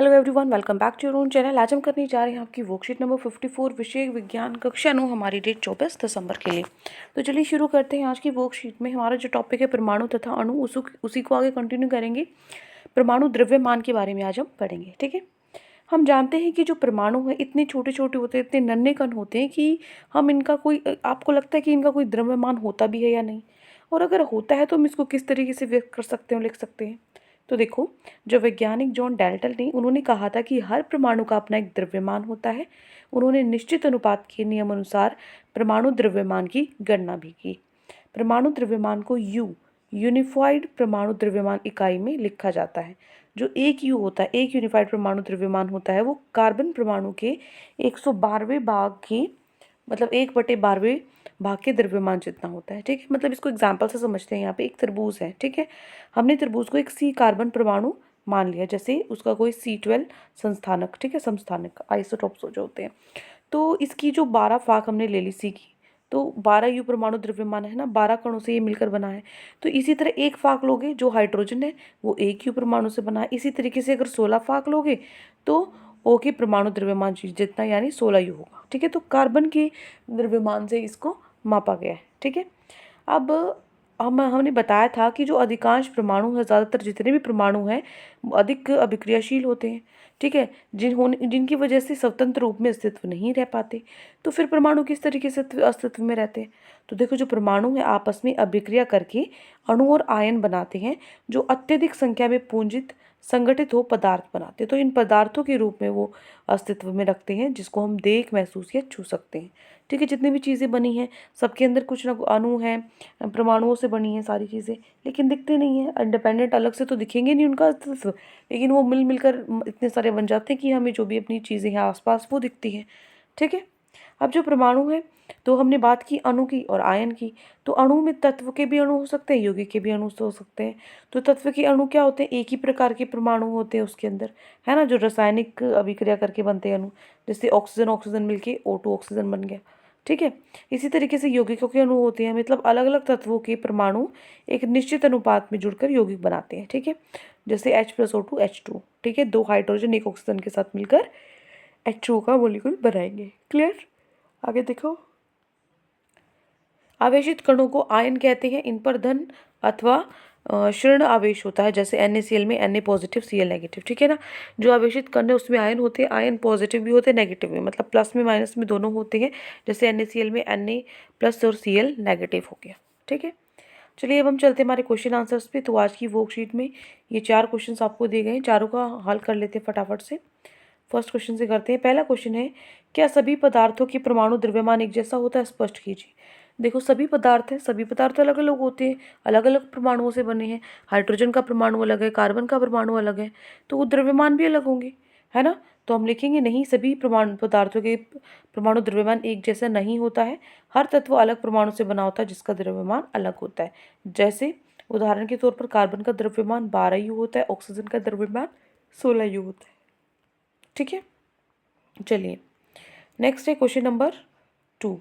Hello everyone, welcome back to your own channel. आज हम करने जा रहे हैं आपकी वर्कशीट नंबर 54 विषय विज्ञान कक्षा 9। हमारी डेट 24 दिसंबर के लिए। तो चलिए शुरू करते हैं। आज की वर्कशीट में हमारा जो टॉपिक है परमाणु तथा अणु, उसी को आगे कंटिन्यू करेंगे। परमाणु द्रव्यमान के बारे में आज हम पढ़ेंगे। ठीक है, हम जानते हैं कि जो परमाणु है इतने छोटे छोटे होते हैं, इतने नन्हे कण होते हैं कि हम इनका कोई आपको लगता है कि इनका कोई द्रव्यमान होता भी है या नहीं, और अगर होता है तो हम इसको किस तरीके से व्यक्त कर सकते हैं, लिख सकते हैं। तो देखो, जो वैज्ञानिक जॉन डैल्टन ने उन्होंने कहा था कि हर परमाणु का अपना एक द्रव्यमान होता है। उन्होंने निश्चित अनुपात के नियम अनुसार परमाणु द्रव्यमान की गणना भी की। परमाणु द्रव्यमान को यूनिफाइड परमाणु द्रव्यमान इकाई में लिखा जाता है। जो एक यू होता है, एक यूनिफाइड परमाणु द्रव्यमान होता है, वो कार्बन परमाणु के 112वें भाग की मतलब 1/12वें भाग के द्रव्यमान जितना होता है। ठीक है, मतलब इसको एग्जाम्पल से समझते हैं। यहाँ पे एक तरबूज है, ठीक है, हमने तरबूज को एक सी कार्बन परमाणु मान लिया, जैसे उसका कोई C12 संस्थानक, ठीक है, समस्थानिक आइसोटोप्स जो होते हैं। तो इसकी जो 12 फाक हमने ले ली सी की, तो 12 यू परमाणु द्रव्यमान है ना, 12 कणों से ये मिलकर बना है। तो इसी तरह एक फाक लोगे जो हाइड्रोजन है वो एक यू परमाणु से बना है। इसी तरीके से अगर 16 फाक लोगे तो ओ के परमाणु द्रव्यमान जितना यानी 16 यू होगा। ठीक है, तो कार्बन के द्रव्यमान से इसको मापा गया है। ठीक है, अब हमने बताया था कि जो अधिकांश परमाणु है, ज़्यादातर जितने भी परमाणु हैं अधिक अभिक्रियाशील होते हैं। ठीक है, जिनकी वजह से स्वतंत्र रूप में अस्तित्व नहीं रह पाते। तो फिर परमाणु किस तरीके से अस्तित्व में रहते हैं? तो देखो, जो परमाणु है आपस में अभिक्रिया करके अणु और आयन बनाते हैं, जो अत्यधिक संख्या में पूंजित संगठित हो पदार्थ बनाते हैं। तो इन पदार्थों के रूप में वो अस्तित्व में रखते हैं, जिसको हम देख, महसूस या छू सकते हैं। ठीक है, जितनी भी चीज़ें बनी हैं सबके अंदर कुछ ना कुछ अणु हैं, परमाणुओं से बनी हैं सारी चीज़ें, लेकिन दिखते नहीं हैं। इंडिपेंडेंट अलग से तो दिखेंगे नहीं उनका अस्तित्व, लेकिन वो मिलकर इतने सारे बन जाते हैं कि हमें जो भी अपनी चीज़ें हैं आसपास वो दिखती हैं। ठीक है, अब जो परमाणु है, तो हमने बात की अणु की और आयन की। तो अणु में तत्व के भी अणु हो सकते हैं, यौगिक के भी अणु हो सकते हैं। तो तत्व के अणु क्या होते हैं? एक ही प्रकार के परमाणु होते हैं उसके अंदर, है ना, जो रासायनिक अभिक्रिया करके बनते हैं अणु। जैसे ऑक्सीजन ऑक्सीजन मिलके O2 ऑक्सीजन बन गया। ठीक है, इसी तरीके से यौगिकों के अणु होते हैं, मतलब अलग अलग तत्वों के परमाणु एक निश्चित अनुपात में जुड़कर यौगिक बनाते हैं। ठीक है, जैसे H+O2 H2। ठीक है, 2 हाइड्रोजन एक ऑक्सीजन के साथ मिलकर H2O का मॉलिक्यूल बनाएंगे। क्लियर? आगे देखो, आवेशित कणों को आयन कहते हैं। इन पर धन अथवा ऋण आवेश होता है, जैसे NaCl में Na पॉजिटिव Cl नेगेटिव। ठीक है ना, जो आवेशित कण है उसमें आयन होते हैं, आयन पॉजिटिव भी होते हैं नेगेटिव भी, मतलब प्लस में माइनस में दोनों होते हैं। जैसे NaCl में Na+ और Cl नेगेटिव हो गया। ठीक है, चलिए अब हम चलते हैं हमारे क्वेश्चन आंसर्स पे। तो आज की वर्कशीट में ये 4 क्वेश्चन आपको दिए गए हैं, चारों का हल कर लेते हैं फटाफट से। फर्स्ट क्वेश्चन से करते हैं। पहला क्वेश्चन है, क्या सभी पदार्थों के परमाणु द्रव्यमान एक जैसा होता है? स्पष्ट कीजिए। देखो, सभी पदार्थ हैं, सभी पदार्थ अलग अलग होते हैं, अलग अलग परमाणुओं से बने हैं। हाइड्रोजन का परमाणु अलग है, कार्बन का परमाणु अलग है, तो वो द्रव्यमान भी अलग होंगे, है ना। तो हम लिखेंगे नहीं, सभी परमाणु पदार्थों के परमाणु द्रव्यमान एक जैसा नहीं होता है। हर तत्व अलग परमाणु से बना होता है जिसका द्रव्यमान अलग होता है। जैसे उदाहरण के तौर पर कार्बन का द्रव्यमान 12 यू होता है, ऑक्सीजन का द्रव्यमान 16 यू होता है। ठीक है, चलिए नेक्स्ट है क्वेश्चन नंबर 2।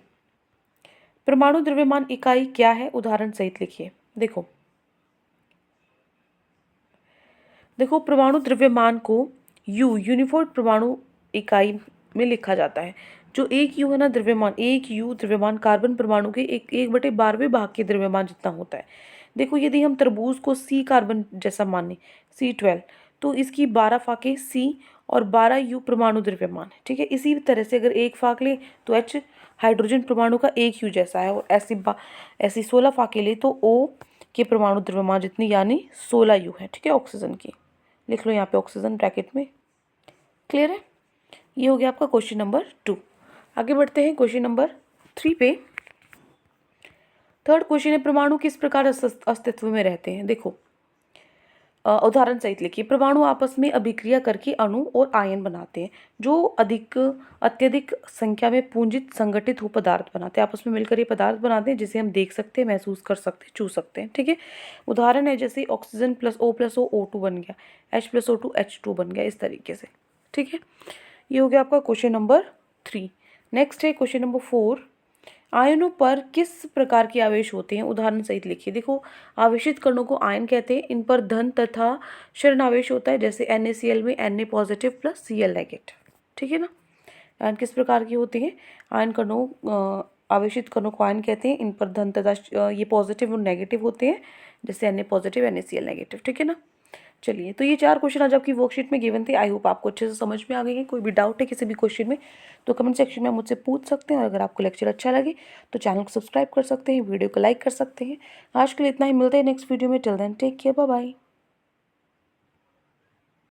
परमाणु द्रव्यमान इकाई क्या है? उदाहरण सहित लिखिए। देखो देखो, परमाणु द्रव्यमान को यूनिफाइड परमाणु इकाई में लिखा जाता है। जो एक यू है ना द्रव्यमान, एक यू द्रव्यमान कार्बन परमाणु के 1/12वें भाग के द्रव्यमान जितना होता है। देखो, यदि हम तरबूज को C कार्बन जैसा माने, C12, तो इसकी 12 फाके C और 12 यू परमाणु द्रव्यमान है। ठीक है, इसी तरह से अगर एक फाक ले तो H हाइड्रोजन परमाणु का एक यू जैसा है, और ऐसी 16 फाके ले तो O के परमाणु द्रव्यमान जितनी यानी 16 यू है। ठीक है, ऑक्सीजन की लिख लो यहाँ पे ऑक्सीजन ब्रैकेट में। क्लियर है? ये हो गया आपका क्वेश्चन नंबर 2। आगे बढ़ते हैं क्वेश्चन नंबर 3 पे। थर्ड क्वेश्चन है, परमाणु किस प्रकार अस्तित्व में रहते हैं? देखो, उदाहरण सहित लिखिए। परमाणु आपस में अभिक्रिया करके अणु और आयन बनाते हैं, जो अत्यधिक संख्या में पूंजित संगठित हो पदार्थ बनाते हैं। आपस में मिलकर ये पदार्थ बनाते हैं जिसे हम देख सकते हैं, महसूस कर सकते हैं, छू सकते हैं। ठीक है, उदाहरण है जैसे ऑक्सीजन +O+O O2 बन गया, H+O2 H2 बन गया, इस तरीके से। ठीक है, ये हो गया आपका क्वेश्चन नंबर 3। नेक्स्ट है क्वेश्चन नंबर 4। आयनों पर किस प्रकार के आवेश होते हैं, उदाहरण सहित लिखिए। देखो, आवेशित कणों को आयन कहते हैं। इन पर धन तथा ऋण आवेश होता है, जैसे NaCl में Na positive plus Cl negative. ठीक है ना। आयन किस प्रकार के होते हैं, आयन कणों आवेशित कणों को आयन कहते हैं। इन पर धन तथा ये पॉजिटिव और नेगेटिव होते हैं, जैसे Na पॉजिटिव NaCl नेगेटिव। ठीक है ना। चलिए, तो ये 4 क्वेश्चन आज आपकी वर्कशीट में गिवन थे। आई होप आपको अच्छे से समझ में आ गई है। कोई भी डाउट है किसी भी क्वेश्चन में तो कमेंट सेक्शन में मुझसे पूछ सकते हैं। और अगर आपको लेक्चर अच्छा लगे तो चैनल को सब्सक्राइब कर सकते हैं, वीडियो को लाइक कर सकते हैं। आज के लिए इतना ही, मिलते हैं नेक्स्ट वीडियो में। Till then take care, bye bye.